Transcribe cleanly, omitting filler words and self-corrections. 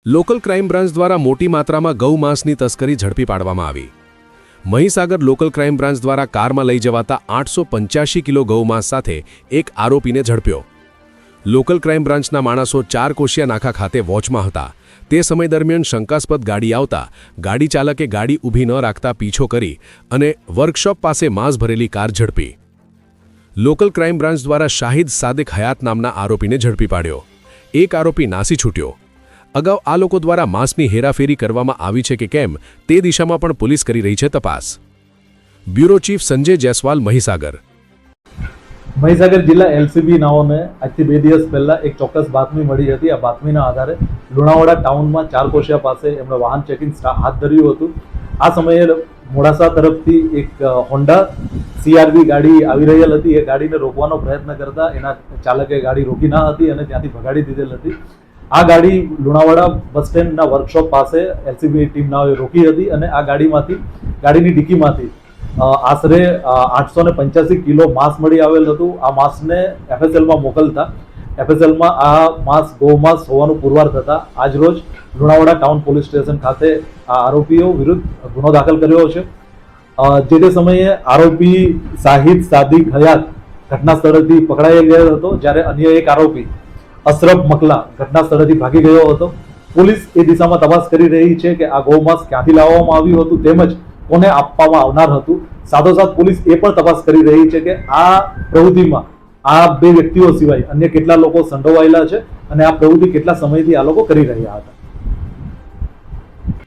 Local crime branch દ્વારા મોટી માત્રામાં ગૌમાંસની તસ્કરી ઝડપી પાડવામાં આવી। મહીસાગર લોકલ ક્રાઇમ બ્રાન્ચ દ્વારા કારમાં લઈ જવાતા 885 કિલો ગૌમાંસ સાથે એક આરોપીને ઝડપ્યો। લોકલ ક્રાઇમ બ્રાન્ચના માણસો 4 કોશિયા નાકા ખાતે વોચમાં હતા। તે સમય દરમિયાન શંકાસ્પદ ગાડી આવતા ગાડી ચાલકે ગાડી ઊભી ન રાખતા પીછો કરી અને વર્કશોપ પાસે માંસ ભરેલી કાર ઝડપી। લોકલ ક્રાઇમ બ્રાન્ચ દ્વારા શાહિદ સાદિક હયાત નામના આરોપીને ઝડપી પાડ્યો। એક આરોપી નાસી છૂટ્યો। અગાઉ આ લોકો દ્વારા માંસની હેરાફેરી કરવામાં આવી છે કે કેમ તે દિશામાં પણ પોલીસ કરી રહી છે તપાસ। Bureau chief Sanjay Jaiswal, Mahisagar. મહીસાગર જિલ્લા એલસીબી નાઓને આજથી 2 દિવસ પહેલા એક ચોક્કસ બાતમી મળી હતી। આ બાતમીના આધારે લુણાવાડા ટાઉનમાં 4 કોશિયા પાસે એમણે વાહન ચેકિંગ હાથ ધર્યું હતું। આ સમયે મોડાસા તરફથી એક હોન્ડા સીઆરવી ગાડી આવી રહેલ હતી। એ ગાડીને રોકવાનો પ્રયત્ન કરતા એના ચાલકે ગાડી રોકી ન હતી અને ત્યાંથી ભગાડી દીધેલ હતી। આ ગાડી લુણાવાડા બસ સ્ટેન્ડના વર્કશોપ પાસે એલસીબી ટીમનાઓએ રોકી હતી અને આ ગાડીની ડિક્કીમાંથી આશરે 885 કિલો માંસ મળી આવેલ હતું। આ માંસને એફએસએલમાં મોકલતા એફએસએલમાં આ માંસ ગૌમાંસ હોવાનું પુરવાર થતા આજરોજ લુણાવાડા ટાઉન પોલીસ સ્ટેશન ખાતે આ આરોપીઓ વિરુદ્ધ ગુનો દાખલ કર્યો છે। જે તે સમયે આરોપી શાહિદ સાદિક હયાત ઘટના સ્થળેથી પકડાઈ ગયો હતો, જ્યારે અન્ય એક આરોપી અશરફ મકલા ઘટના સ્થળેથી ભાગી ગયો હતો। પોલીસ એ દિશામાં તપાસ કરી રહી છે કે આ ગૌમાંસ ક્યાંથી લાવવામાં આવ્યું હતું તેમજ કોને આપવામાં આવનાર હતું। સાથોસાથ પોલીસ એ પણ તપાસ કરી રહી છે કે આ પ્રવૃત્તિમાં આ 2 વ્યક્તિઓ સિવાય અન્ય કેટલા લોકો સંડોવાયેલા છે અને આ પ્રવૃત્તિ કેટલા સમયથી આ લોકો કરી રહ્યા હતા।